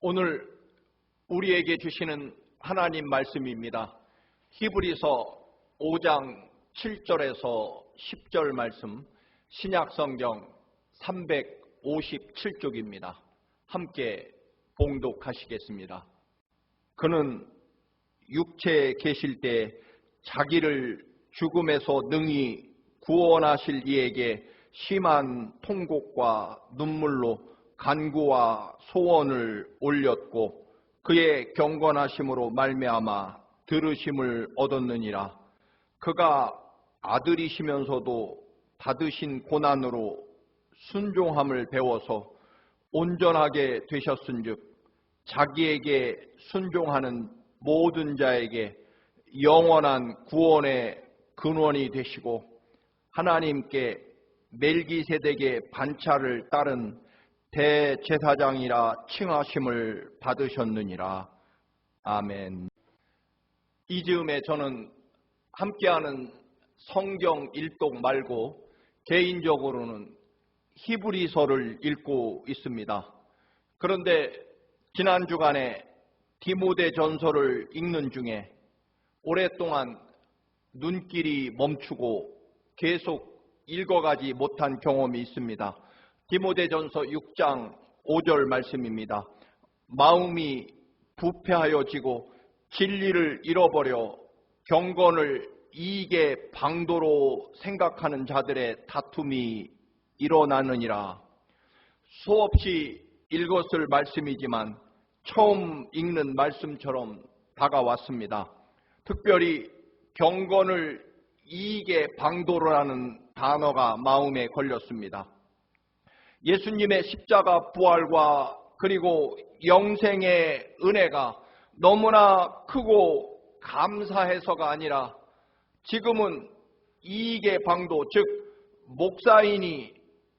오늘 우리에게 주시는 하나님 말씀입니다. 히브리서 5장 7절에서 10절 말씀, 신약성경 357쪽입니다. 함께 봉독하시겠습니다. 그는 육체에 계실 때 자기를 죽음에서 능히 구원하실 이에게 심한 통곡과 눈물로 간구와 소원을 올렸고 그의 경건하심으로 말미암아 들으심을 얻었느니라. 그가 아들이시면서도 받으신 고난으로 순종함을 배워서 온전하게 되셨은즉 자기에게 순종하는 모든 자에게 영원한 구원의 근원이 되시고 하나님께 멜기세덱의 반차를 따른 대제사장이라 칭하심을 받으셨느니라. 아멘. 이 즈음에 저는 함께하는 성경 일독 말고 개인적으로는 히브리서를 읽고 있습니다. 그런데 지난 주간에 디모데전서를 읽는 중에 오랫동안 눈길이 멈추고 계속 읽어가지 못한 경험이 있습니다. 디모데전서 6장 5절 말씀입니다. 마음이 부패하여지고 진리를 잃어버려 경건을 이익의 방도로 생각하는 자들의 다툼이 일어나느니라. 수없이 읽었을 말씀이지만 처음 읽는 말씀처럼 다가왔습니다. 특별히 경건을 이익의 방도로라는 단어가 마음에 걸렸습니다. 예수님의 십자가 부활과 그리고 영생의 은혜가 너무나 크고 감사해서가 아니라 지금은 이익의 방도, 즉 목사인이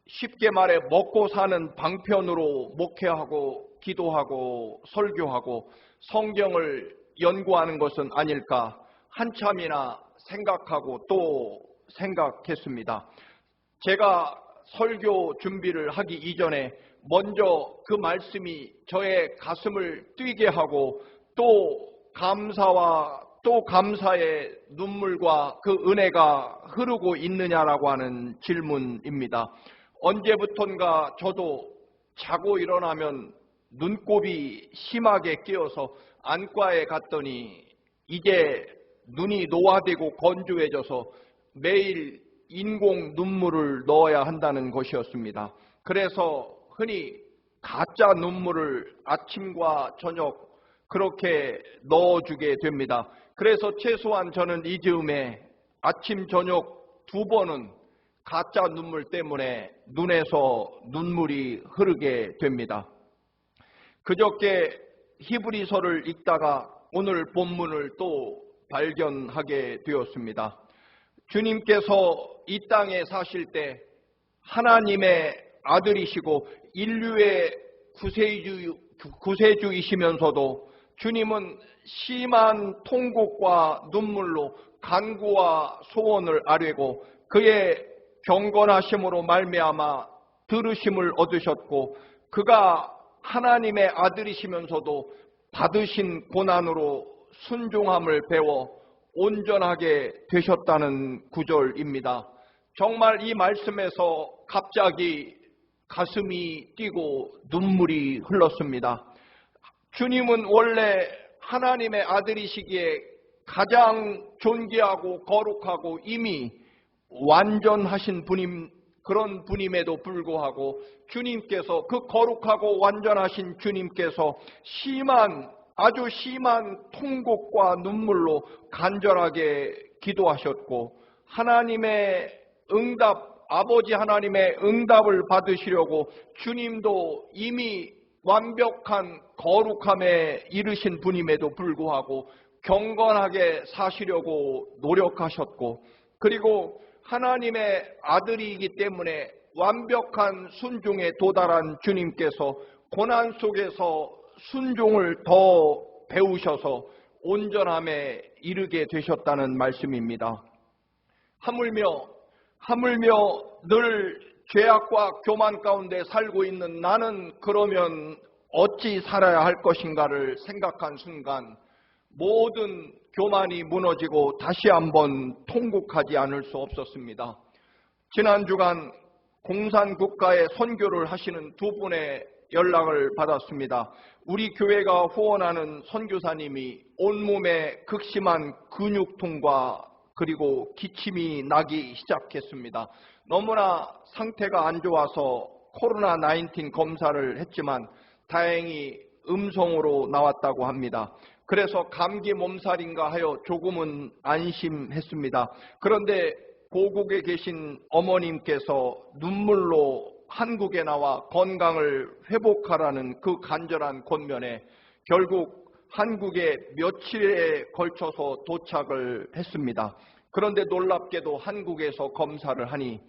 쉽게 말해 먹고 사는 방편으로 목회하고 기도하고 설교하고 성경을 연구하는 것은 아닐까 한참이나 생각하고 또 생각했습니다. 제가 설교 준비를 하기 이전에 먼저 그 말씀이 저의 가슴을 뛰게 하고 또 감사와 또 감사의 눈물과 그 은혜가 흐르고 있느냐라고 하는 질문입니다. 언제부턴가 저도 자고 일어나면 눈곱이 심하게 끼어서 안과에 갔더니 이제 눈이 노화되고 건조해져서 매일 인공 눈물을 넣어야 한다는 것이었습니다. 그래서 흔히 가짜 눈물을 아침과 저녁 그렇게 넣어주게 됩니다. 그래서 최소한 저는 이 즈음에 아침 저녁 2번은 가짜 눈물 때문에 눈에서 눈물이 흐르게 됩니다. 그저께 히브리서를 읽다가 오늘 본문을 또 발견하게 되었습니다. 주님께서 이 땅에 사실 때 하나님의 아들이시고 인류의 구세주이시면서도 주님은 심한 통곡과 눈물로 간구와 소원을 아뢰고 그의 경건하심으로 말미암아 들으심을 얻으셨고 그가 하나님의 아들이시면서도 받으신 고난으로 순종함을 배워 온전하게 되셨다는 구절입니다. 정말 이 말씀에서 갑자기 가슴이 뛰고 눈물이 흘렀습니다. 주님은 원래 하나님의 아들이시기에 가장 존귀하고 거룩하고 이미 완전하신 그런 분임에도 불구하고 주님께서 그 거룩하고 완전하신 주님께서 아주 심한 통곡과 눈물로 간절하게 기도하셨고 하나님의 아버지 하나님의 응답을 받으시려고 주님도 이미 완벽한 거룩함에 이르신 분임에도 불구하고 경건하게 사시려고 노력하셨고 그리고 하나님의 아들이기 때문에 완벽한 순종에 도달한 주님께서 고난 속에서 순종을 더 배우셔서 온전함에 이르게 되셨다는 말씀입니다. 하물며 늘 죄악과 교만 가운데 살고 있는 나는 그러면 어찌 살아야 할 것인가를 생각한 순간 모든 교만이 무너지고 다시 한번 통곡하지 않을 수 없었습니다. 지난 주간 공산국가에 선교를 하시는 두 분의 연락을 받았습니다. 우리 교회가 후원하는 선교사님이 온몸에 극심한 근육통과 그리고 기침이 나기 시작했습니다. 너무나 상태가 안 좋아서 코로나19 검사를 했지만 다행히 음성으로 나왔다고 합니다. 그래서 감기 몸살인가 하여 조금은 안심했습니다. 그런데 고국에 계신 어머님께서 눈물로 한국에 나와 건강을 회복하라는 그 간절한 권면에 결국 한국에 며칠에 걸쳐서 도착을 했습니다. 그런데 놀랍게도 한국에서 검사를 하니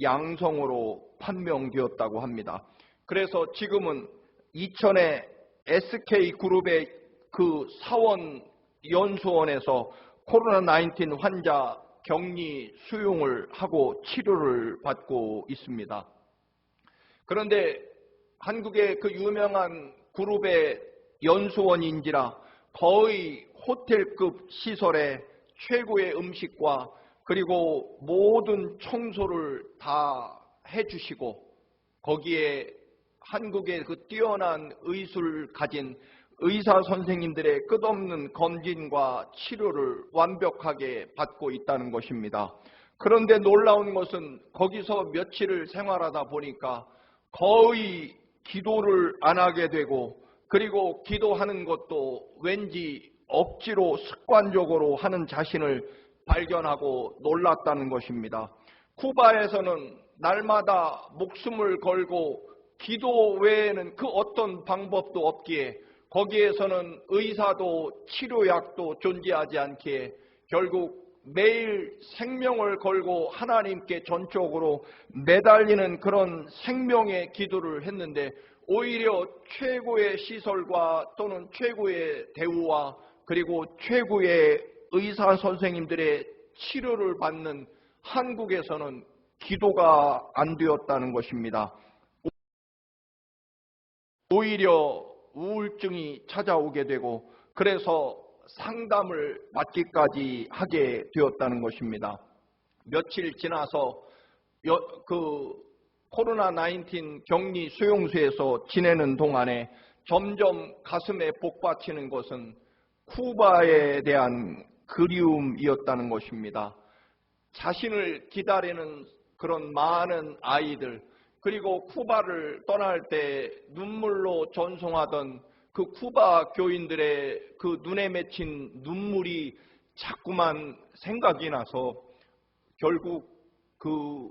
양성으로 판명되었다고 합니다. 그래서 지금은 이천의 SK그룹의 그 사원 연수원에서 코로나19 환자 격리 수용을 하고 치료를 받고 있습니다. 그런데 한국의 그 유명한 그룹의 연수원인지라 거의 호텔급 시설에 최고의 음식과 그리고 모든 청소를 다 해주시고 거기에 한국의 그 뛰어난 의술을 가진 의사 선생님들의 끝없는 검진과 치료를 완벽하게 받고 있다는 것입니다. 그런데 놀라운 것은 거기서 며칠을 생활하다 보니까 거의 기도를 안 하게 되고 그리고 기도하는 것도 왠지 억지로 습관적으로 하는 자신을 발견하고 놀랐다는 것입니다. 쿠바에서는 날마다 목숨을 걸고 기도 외에는 그 어떤 방법도 없기에 거기에서는 의사도 치료약도 존재하지 않기에 결국 매일 생명을 걸고 하나님께 전적으로 매달리는 그런 생명의 기도를 했는데 오히려 최고의 시설과 또는 최고의 대우와 그리고 최고의 의사 선생님들의 치료를 받는 한국에서는 기도가 안 되었다는 것입니다. 오히려 우울증이 찾아오게 되고 그래서 상담을 받기까지 하게 되었다는 것입니다. 며칠 지나서 그 코로나19 격리 수용소에서 지내는 동안에 점점 가슴에 복받치는 것은 쿠바에 대한 그리움이었다는 것입니다. 자신을 기다리는 그런 많은 아이들 그리고 쿠바를 떠날 때 눈물로 전송하던 그 쿠바 교인들의 그 눈에 맺힌 눈물이 자꾸만 생각이 나서 결국 그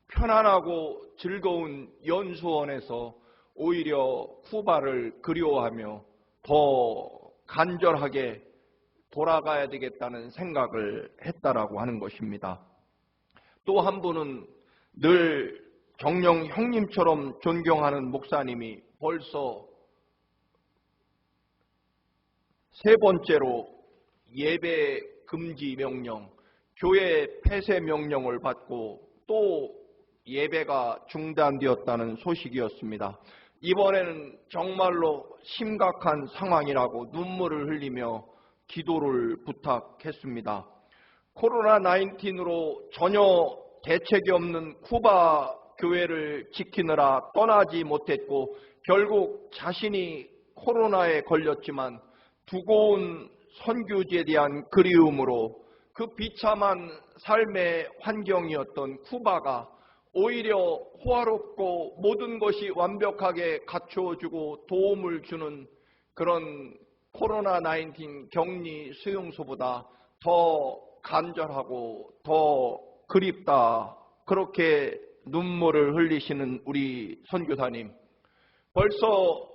편안하고 즐거운 연수원에서 오히려 쿠바를 그리워하며 더 간절하게 돌아가야 되겠다는 생각을 했다라고 하는 것입니다. 또 한 분은 늘 정녕 형님처럼 존경하는 목사님이 벌써 세 번째로 예배 금지 명령, 교회 폐쇄 명령을 받고 또 예배가 중단되었다는 소식이었습니다. 이번에는 정말로 심각한 상황이라고 눈물을 흘리며 기도를 부탁했습니다. 코로나19으로 전혀 대책이 없는 쿠바 교회를 지키느라 떠나지 못했고 결국 자신이 코로나에 걸렸지만 두고 온 선교지에 대한 그리움으로 그 비참한 삶의 환경이었던 쿠바가 오히려 호화롭고 모든 것이 완벽하게 갖추어주고 도움을 주는 그런 코로나19 격리 수용소보다 더 간절하고 더 그립다. 그렇게 눈물을 흘리시는 우리 선교사님. 벌써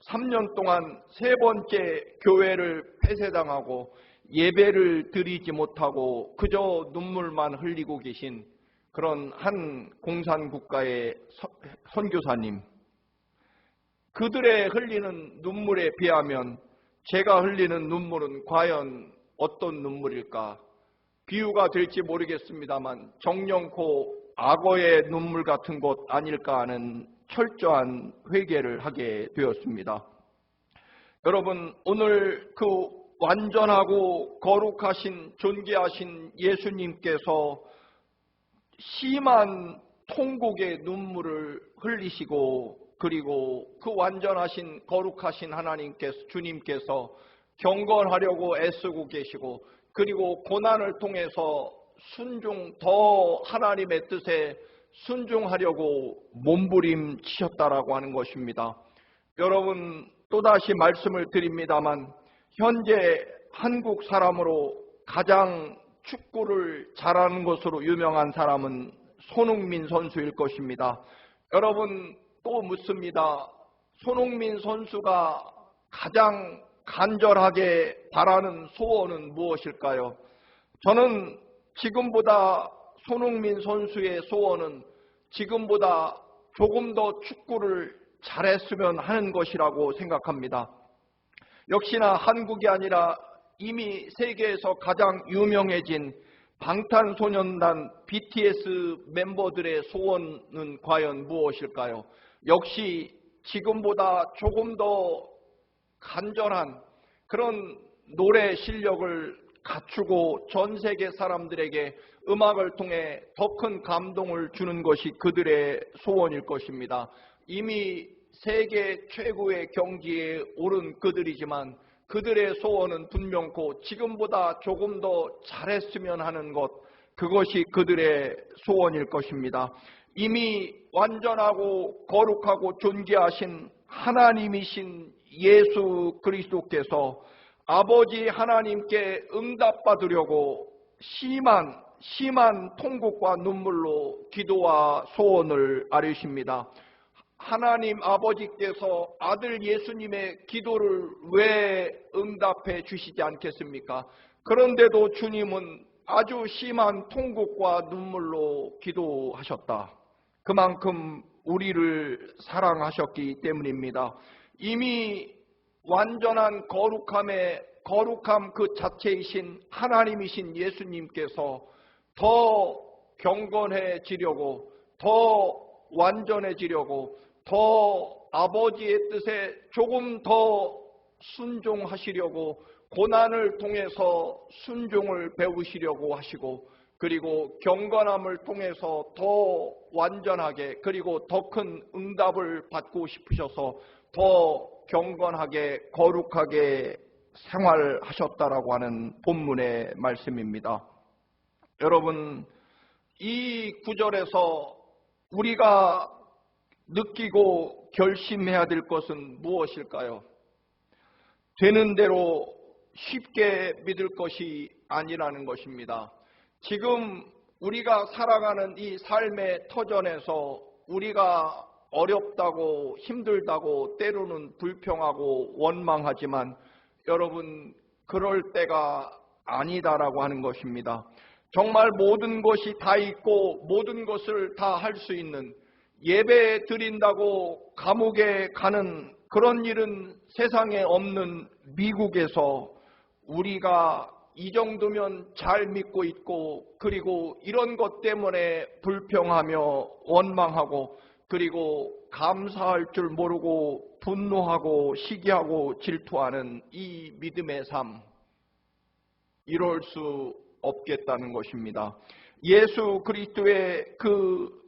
3년 동안 세 번째 교회를 폐쇄당하고 예배를 드리지 못하고 그저 눈물만 흘리고 계신 그런 한 공산국가의 선교사님. 그들의 흘리는 눈물에 비하면 제가 흘리는 눈물은 과연 어떤 눈물일까? 비유가 될지 모르겠습니다만 정령코 악어의 눈물 같은 것 아닐까 하는 철저한 회개를 하게 되었습니다. 여러분, 오늘 그 완전하고 거룩하신 존귀하신 예수님께서 심한 통곡의 눈물을 흘리시고, 그리고 그 완전하신 거룩하신 주님께서 경건하려고 애쓰고 계시고, 그리고 고난을 통해서 더 하나님의 뜻에 순종하려고 몸부림치셨다라고 하는 것입니다. 여러분, 또다시 말씀을 드립니다만, 현재 한국 사람으로 가장 축구를 잘하는 것으로 유명한 사람은 손흥민 선수일 것입니다. 여러분, 또 묻습니다. 손흥민 선수가 가장 간절하게 바라는 소원은 무엇일까요? 저는 지금보다 손흥민 선수의 소원은 지금보다 조금 더 축구를 잘했으면 하는 것이라고 생각합니다. 역시나 한국이 아니라 이미 세계에서 가장 유명해진 방탄소년단 BTS 멤버들의 소원은 과연 무엇일까요? 역시 지금보다 조금 더 간절한 그런 노래 실력을 갖추고 전 세계 사람들에게 음악을 통해 더 큰 감동을 주는 것이 그들의 소원일 것입니다. 이미 세계 최고의 경지에 오른 그들이지만 그들의 소원은 분명코 지금보다 조금 더 잘했으면 하는 것, 그것이 그들의 소원일 것입니다. 이미 완전하고 거룩하고 존귀하신 하나님이신 예수 그리스도께서 아버지 하나님께 응답받으려고 심한 통곡과 눈물로 기도와 소원을 아뢰십니다. 하나님 아버지께서 아들 예수님의 기도를 왜 응답해 주시지 않겠습니까? 그런데도 주님은 아주 심한 통곡과 눈물로 기도하셨다. 그만큼 우리를 사랑하셨기 때문입니다. 이미 완전한 거룩함 그 자체이신 하나님이신 예수님께서 더 경건해지려고, 더 완전해지려고, 더 아버지의 뜻에 조금 더 순종하시려고 고난을 통해서 순종을 배우시려고 하시고, 그리고 경건함을 통해서 더 완전하게, 그리고 더 큰 응답을 받고 싶으셔서 더 경건하게 거룩하게 생활하셨다라고 하는 본문의 말씀입니다. 여러분, 이 구절에서 우리가 느끼고 결심해야 될 것은 무엇일까요? 되는 대로 쉽게 믿을 것이 아니라는 것입니다. 지금 우리가 살아가는 이 삶의 터전에서 우리가 어렵다고 힘들다고 때로는 불평하고 원망하지만 여러분, 그럴 때가 아니다라고 하는 것입니다. 정말 모든 것이 다 있고 모든 것을 다 할 수 있는, 예배 드린다고 감옥에 가는 그런 일은 세상에 없는 미국에서 우리가 이 정도면 잘 믿고 있고, 그리고 이런 것 때문에 불평하며 원망하고, 그리고 감사할 줄 모르고 분노하고 시기하고 질투하는 이 믿음의 삶, 이럴 수 없겠다는 것입니다. 예수 그리스도의 그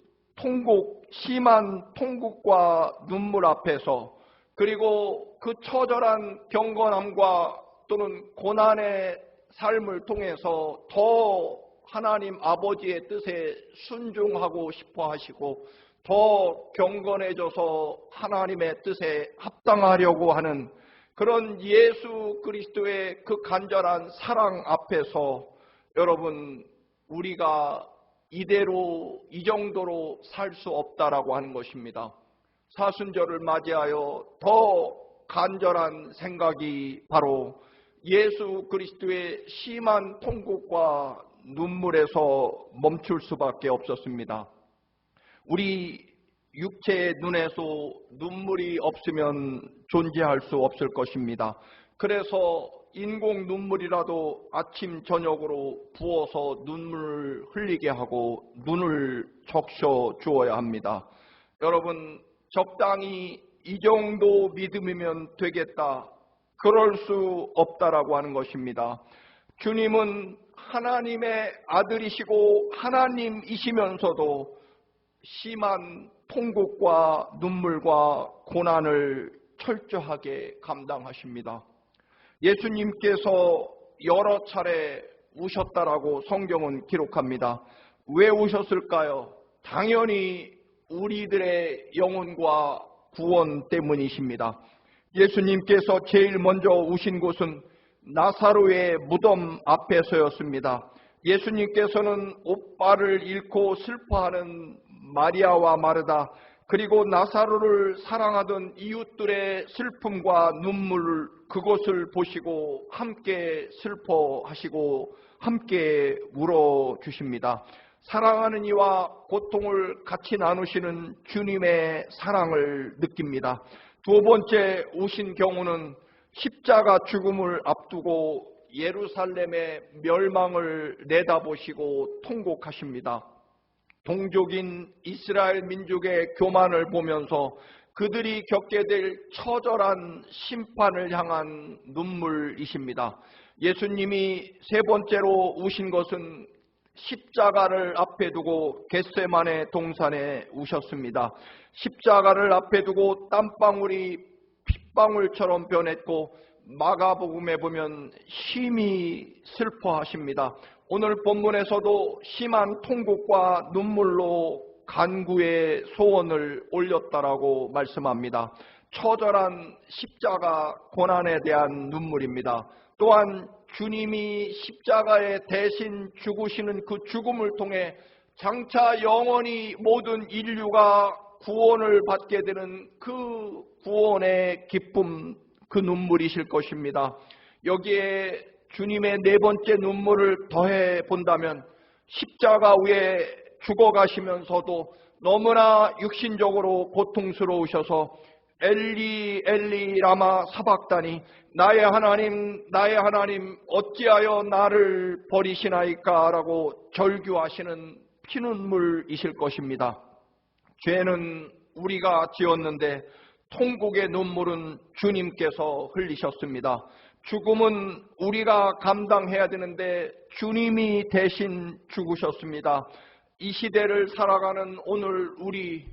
심한 통곡과 눈물 앞에서, 그리고 그 처절한 경건함과 또는 고난의 삶을 통해서 더 하나님 아버지의 뜻에 순종하고 싶어 하시고 더 경건해져서 하나님의 뜻에 합당하려고 하는 그런 예수 그리스도의 그 간절한 사랑 앞에서 여러분, 우리가 이대로 이 정도로 살 수 없다라고 하는 것입니다. 사순절을 맞이하여 더 간절한 생각이 바로 예수 그리스도의 심한 통곡과 눈물에서 멈출 수밖에 없었습니다. 우리 육체의 눈에서 눈물이 없으면 존재할 수 없을 것입니다. 그래서 인공 눈물이라도 아침 저녁으로 부어서 눈물을 흘리게 하고 눈을 적셔 주어야 합니다. 여러분, 적당히 이 정도 믿음이면 되겠다, 그럴 수 없다라고 하는 것입니다. 주님은 하나님의 아들이시고 하나님이시면서도 심한 통곡과 눈물과 고난을 철저하게 감당하십니다. 예수님께서 여러 차례 우셨다라고 성경은 기록합니다. 왜 우셨을까요? 당연히 우리들의 영혼과 구원 때문이십니다. 예수님께서 제일 먼저 우신 곳은 나사로의 무덤 앞에서였습니다. 예수님께서는 오빠를 잃고 슬퍼하는 마리아와 마르다, 그리고 나사로를 사랑하던 이웃들의 슬픔과 눈물, 그것을 보시고 함께 슬퍼하시고 함께 울어주십니다. 사랑하는 이와 고통을 같이 나누시는 주님의 사랑을 느낍니다. 두 번째 우신 경우는 십자가 죽음을 앞두고 예루살렘의 멸망을 내다보시고 통곡하십니다. 동족인 이스라엘 민족의 교만을 보면서 그들이 겪게 될 처절한 심판을 향한 눈물이십니다. 예수님이 세 번째로 우신 것은 십자가를 앞에 두고 겟세마네 동산에 우셨습니다. 십자가를 앞에 두고 땀방울이 핏방울처럼 변했고 마가복음에 보면 심히 슬퍼하십니다. 오늘 본문에서도 심한 통곡과 눈물로 간구의 소원을 올렸다라고 말씀합니다. 처절한 십자가 고난에 대한 눈물입니다. 또한 주님이 십자가에 대신 죽으시는 그 죽음을 통해 장차 영원히 모든 인류가 구원을 받게 되는 그 구원의 기쁨, 그 눈물이실 것입니다. 여기에 주님의 네 번째 눈물을 더해 본다면 십자가 위에 죽어가시면서도 너무나 육신적으로 고통스러우셔서 엘리 엘리 라마 사박다니, 나의 하나님 나의 하나님 어찌하여 나를 버리시나이까 라고 절규하시는 피눈물이실 것입니다. 죄는 우리가 지었는데 통곡의 눈물은 주님께서 흘리셨습니다. 죽음은 우리가 감당해야 되는데 주님이 대신 죽으셨습니다. 이 시대를 살아가는 오늘 우리,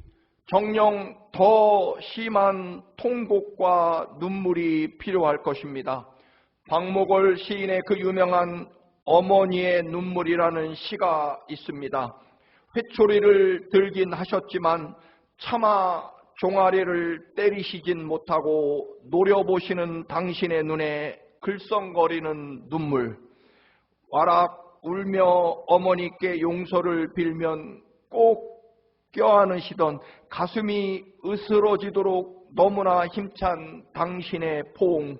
정녕 더 심한 통곡과 눈물이 필요할 것입니다. 박목월 시인의 그 유명한 어머니의 눈물이라는 시가 있습니다. 회초리를 들긴 하셨지만 차마 종아리를 때리시진 못하고 노려보시는 당신의 눈에 글썽거리는 눈물, 와락 울며 어머니께 용서를 빌면 꼭 껴안으시던 가슴이 으스러지도록 너무나 힘찬 당신의 포옹,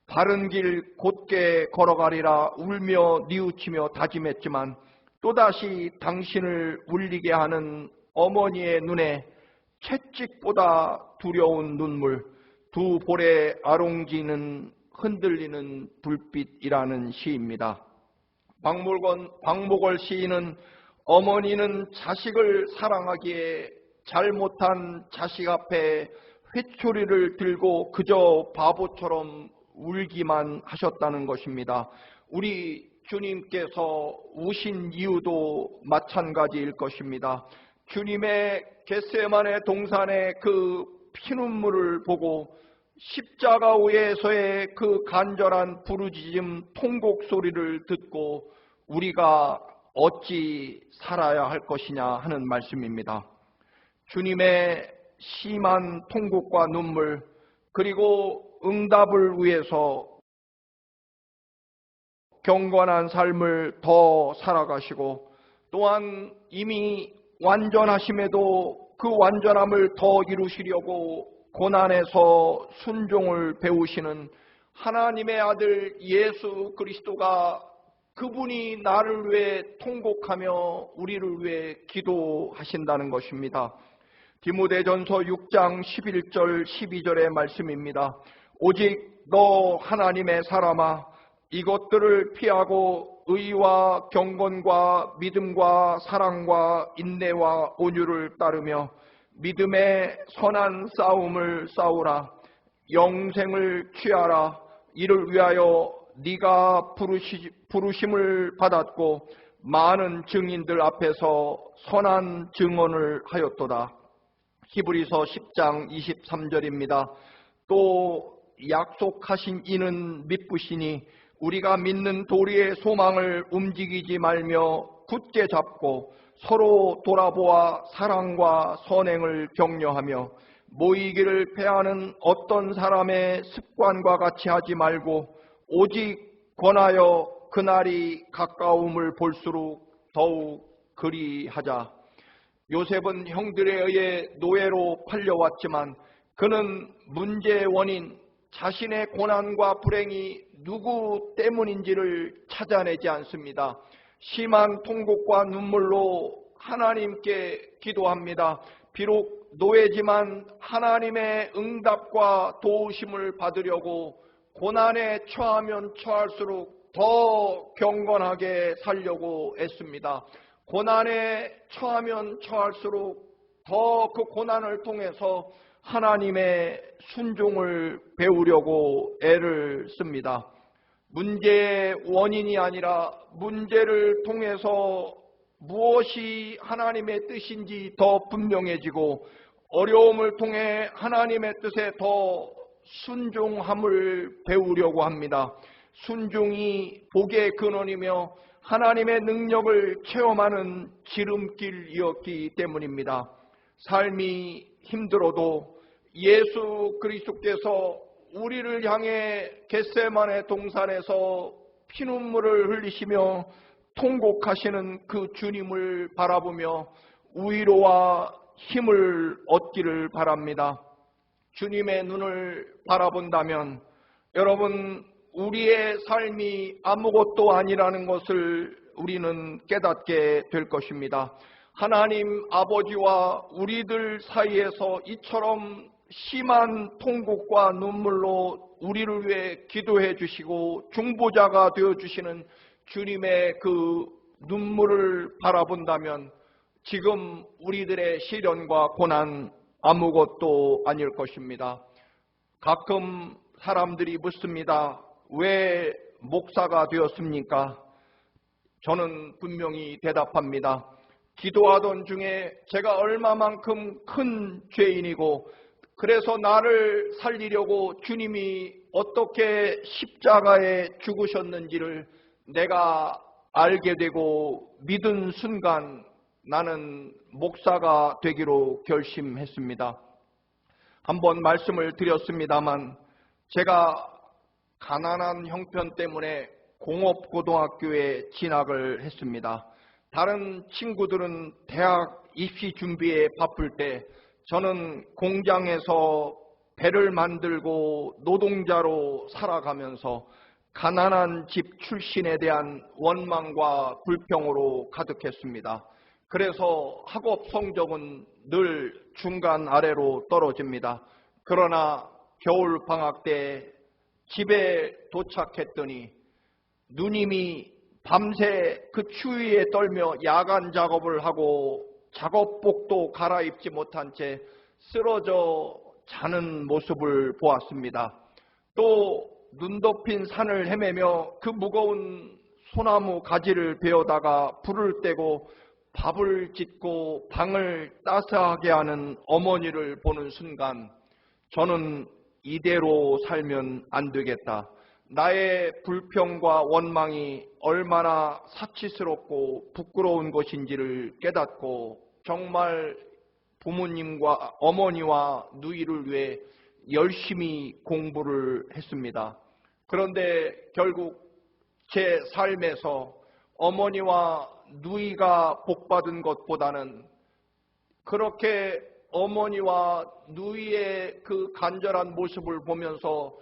바른 길 곧게 걸어가리라 울며 뉘우치며 다짐했지만 또다시 당신을 울리게 하는 어머니의 눈에 채찍보다 두려운 눈물, 두 볼의 아롱지는 흔들리는 불빛이라는 시입니다. 박목월 시인은 어머니는 자식을 사랑하기에 잘못한 자식 앞에 회초리를 들고 그저 바보처럼 울기만 하셨다는 것입니다. 우리 주님께서 우신 이유도 마찬가지일 것입니다. 주님의 겟세마네 동산의 그 피눈물을 보고 십자가 위에서의 그 간절한 부르짖음 통곡 소리를 듣고 우리가 어찌 살아야 할 것이냐 하는 말씀입니다. 주님의 심한 통곡과 눈물, 그리고 응답을 위해서 경건한 삶을 더 살아가시고, 또한 이미 완전하심에도 그 완전함을 더 이루시려고 고난에서 순종을 배우시는 하나님의 아들 예수 그리스도가, 그분이 나를 위해 통곡하며 우리를 위해 기도하신다는 것입니다. 디모데전서 6장 11절 12절의 말씀입니다. 오직 너 하나님의 사람아, 이것들을 피하고 의와 경건과 믿음과 사랑과 인내와 온유를 따르며 믿음의 선한 싸움을 싸우라. 영생을 취하라. 이를 위하여 네가 부르심을 받았고 많은 증인들 앞에서 선한 증언을 하였도다. 히브리서 10장 23절입니다. 또 약속하신 이는 믿으시니 우리가 믿는 도리의 소망을 움직이지 말며 굳게 잡고 서로 돌아보아 사랑과 선행을 격려하며 모이기를 패하는 어떤 사람의 습관과 같이 하지 말고 오직 권하여 그날이 가까움을 볼수록 더욱 그리하자. 요셉은 형들에 의해 노예로 팔려왔지만 그는 문제의 원인, 자신의 고난과 불행이 누구 때문인지를 찾아내지 않습니다. 심한 통곡과 눈물로 하나님께 기도합니다. 비록 노예지만 하나님의 응답과 도우심을 받으려고 고난에 처하면 처할수록 더 경건하게 살려고 애씁니다. 고난에 처하면 처할수록 더 그 고난을 통해서 하나님의 순종을 배우려고 애를 씁니다. 문제의 원인이 아니라 문제를 통해서 무엇이 하나님의 뜻인지 더 분명해지고 어려움을 통해 하나님의 뜻에 더 순종함을 배우려고 합니다. 순종이 복의 근원이며 하나님의 능력을 체험하는 지름길이었기 때문입니다. 삶이 힘들어도 예수 그리스도께서 우리를 향해 겟세마네 동산에서 피눈물을 흘리시며 통곡하시는 그 주님을 바라보며 위로와 힘을 얻기를 바랍니다. 주님의 눈을 바라본다면 여러분, 우리의 삶이 아무것도 아니라는 것을 우리는 깨닫게 될 것입니다. 하나님 아버지와 우리들 사이에서 이처럼 심한 통곡과 눈물로 우리를 위해 기도해 주시고 중보자가 되어 주시는 주님의 그 눈물을 바라본다면 지금 우리들의 시련과 고난 아무것도 아닐 것입니다. 가끔 사람들이 묻습니다. 왜 목사가 되었습니까? 저는 분명히 대답합니다. 기도하던 중에 제가 얼마만큼 큰 죄인이고 그래서 나를 살리려고 주님이 어떻게 십자가에 죽으셨는지를 내가 알게 되고 믿은 순간 나는 목사가 되기로 결심했습니다. 한번 말씀을 드렸습니다만 제가 가난한 형편 때문에 공업고등학교에 진학을 했습니다. 다른 친구들은 대학 입시 준비에 바쁠 때 저는 공장에서 배를 만들고 노동자로 살아가면서 가난한 집 출신에 대한 원망과 불평으로 가득했습니다. 그래서 학업 성적은 늘 중간 아래로 떨어집니다. 그러나 겨울 방학 때 집에 도착했더니 누님이 밤새 그 추위에 떨며 야간 작업을 하고 작업복도 갈아입지 못한 채 쓰러져 자는 모습을 보았습니다. 또 눈 덮인 산을 헤매며 그 무거운 소나무 가지를 베어다가 불을 떼고 밥을 짓고 방을 따스하게 하는 어머니를 보는 순간 저는 이대로 살면 안 되겠다. 나의 불평과 원망이 얼마나 사치스럽고 부끄러운 것인지를 깨닫고 정말 부모님과 어머니와 누이를 위해 열심히 공부를 했습니다. 그런데 결국 제 삶에서 어머니와 누이가 복받은 것보다는 그렇게 어머니와 누이의 그 간절한 모습을 보면서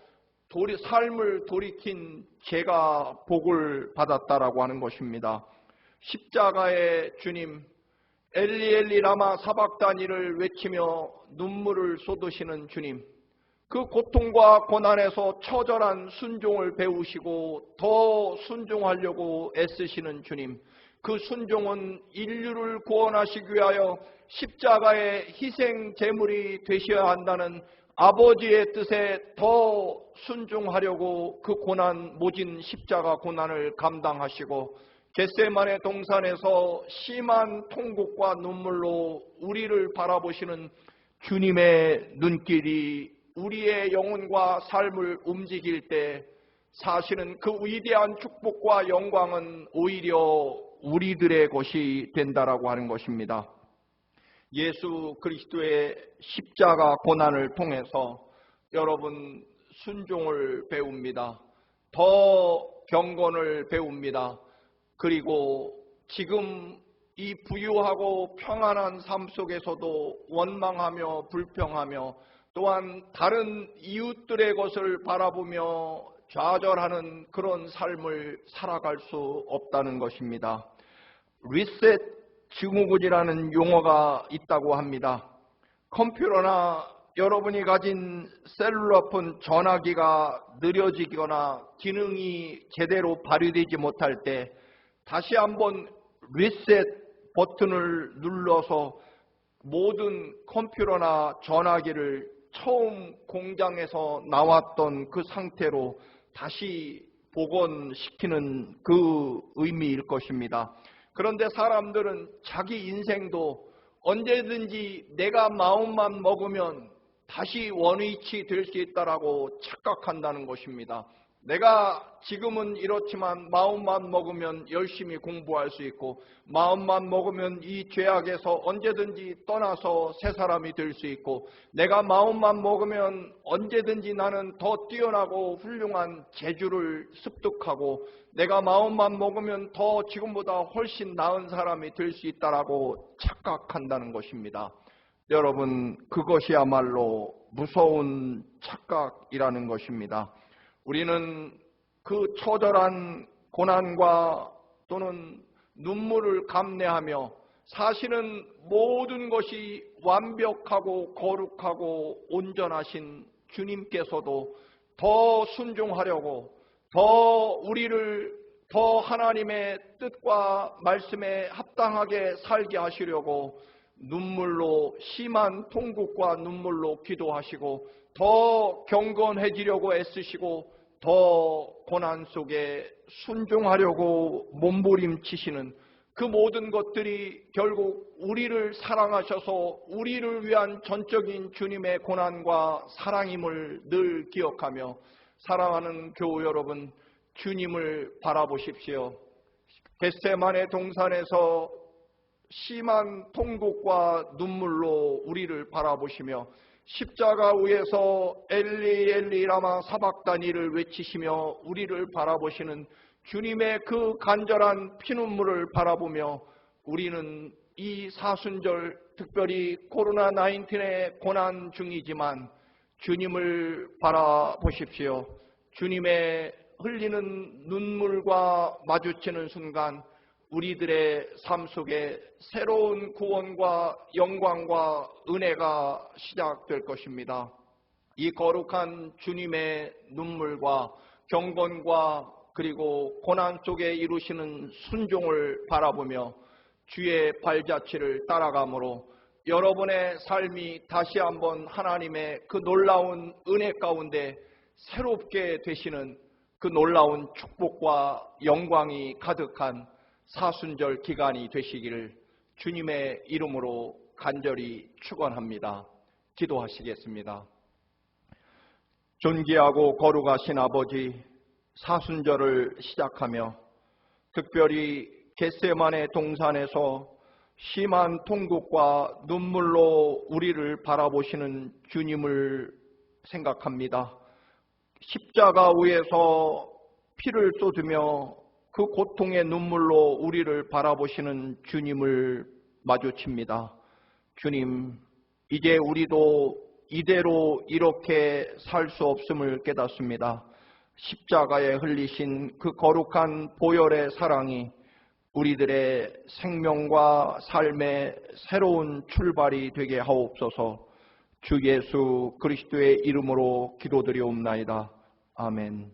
삶을 돌이킨 제가 복을 받았다라고 하는 것입니다. 십자가의 주님, 엘리 엘리 라마 사박다니를 외치며 눈물을 쏟으시는 주님, 그 고통과 고난에서 처절한 순종을 배우시고 더 순종하려고 애쓰시는 주님, 그 순종은 인류를 구원하시기 위하여 십자가의 희생 제물이 되셔야 한다는 아버지의 뜻에 더 순종하려고 그 고난, 모진 십자가 고난을 감당하시고 겟세마네 동산에서 심한 통곡과 눈물로 우리를 바라보시는 주님의 눈길이 우리의 영혼과 삶을 움직일 때 사실은 그 위대한 축복과 영광은 오히려 우리들의 것이 된다라고 하는 것입니다. 예수 그리스도의 십자가 고난을 통해서 여러분 순종을 배웁니다. 더 경건을 배웁니다. 그리고 지금 이 부유하고 평안한 삶 속에서도 원망하며 불평하며 또한 다른 이웃들의 것을 바라보며 좌절하는 그런 삶을 살아갈 수 없다는 것입니다. 리셋 증후군이라는 용어가 있다고 합니다. 컴퓨터나 여러분이 가진 셀룰러폰 전화기가 느려지거나 기능이 제대로 발휘되지 못할 때 다시 한번 리셋 버튼을 눌러서 모든 컴퓨터나 전화기를 처음 공장에서 나왔던 그 상태로 다시 복원시키는 그 의미일 것입니다. 그런데 사람들은 자기 인생도 언제든지 내가 마음만 먹으면 다시 원위치 될 수 있다라고 착각한다는 것입니다. 내가 지금은 이렇지만 마음만 먹으면 열심히 공부할 수 있고 마음만 먹으면 이 죄악에서 언제든지 떠나서 새 사람이 될 수 있고 내가 마음만 먹으면 언제든지 나는 더 뛰어나고 훌륭한 재주를 습득하고 내가 마음만 먹으면 더 지금보다 훨씬 나은 사람이 될 수 있다라고 착각한다는 것입니다. 여러분, 그것이야말로 무서운 착각이라는 것입니다. 우리는 그 처절한 고난과 또는 눈물을 감내하며 사실은 모든 것이 완벽하고 거룩하고 온전하신 주님께서도 더 순종하려고 더 우리를 더 하나님의 뜻과 말씀에 합당하게 살게 하시려고 눈물로 심한 통곡과 눈물로 기도하시고 더 경건해지려고 애쓰시고 더 고난 속에 순종하려고 몸부림치시는 그 모든 것들이 결국 우리를 사랑하셔서 우리를 위한 전적인 주님의 고난과 사랑임을 늘 기억하며 사랑하는 교우 여러분, 주님을 바라보십시오. 겟세마네 동산에서 심한 통곡과 눈물로 우리를 바라보시며 십자가 위에서 엘리 엘리 라마 사박다니를 외치시며 우리를 바라보시는 주님의 그 간절한 피눈물을 바라보며 우리는 이 사순절 특별히 코로나19의 고난 중이지만 주님을 바라보십시오. 주님의 흘리는 눈물과 마주치는 순간 우리들의 삶 속에 새로운 구원과 영광과 은혜가 시작될 것입니다. 이 거룩한 주님의 눈물과 경건과 그리고 고난 속에 이루시는 순종을 바라보며 주의 발자취를 따라가므로 여러분의 삶이 다시 한번 하나님의 그 놀라운 은혜 가운데 새롭게 되시는 그 놀라운 축복과 영광이 가득한 사순절 기간이 되시기를 주님의 이름으로 간절히 축원합니다. 기도하시겠습니다. 존귀하고 거룩하신 아버지, 사순절을 시작하며 특별히 겟세마네 동산에서 심한 통곡과 눈물로 우리를 바라보시는 주님을 생각합니다. 십자가 위에서 피를 쏟으며 그 고통의 눈물로 우리를 바라보시는 주님을 마주칩니다. 주님, 이제 우리도 이대로 이렇게 살 수 없음을 깨닫습니다. 십자가에 흘리신 그 거룩한 보혈의 사랑이 우리들의 생명과 삶의 새로운 출발이 되게 하옵소서. 주 예수 그리스도의 이름으로 기도드리옵나이다. 아멘.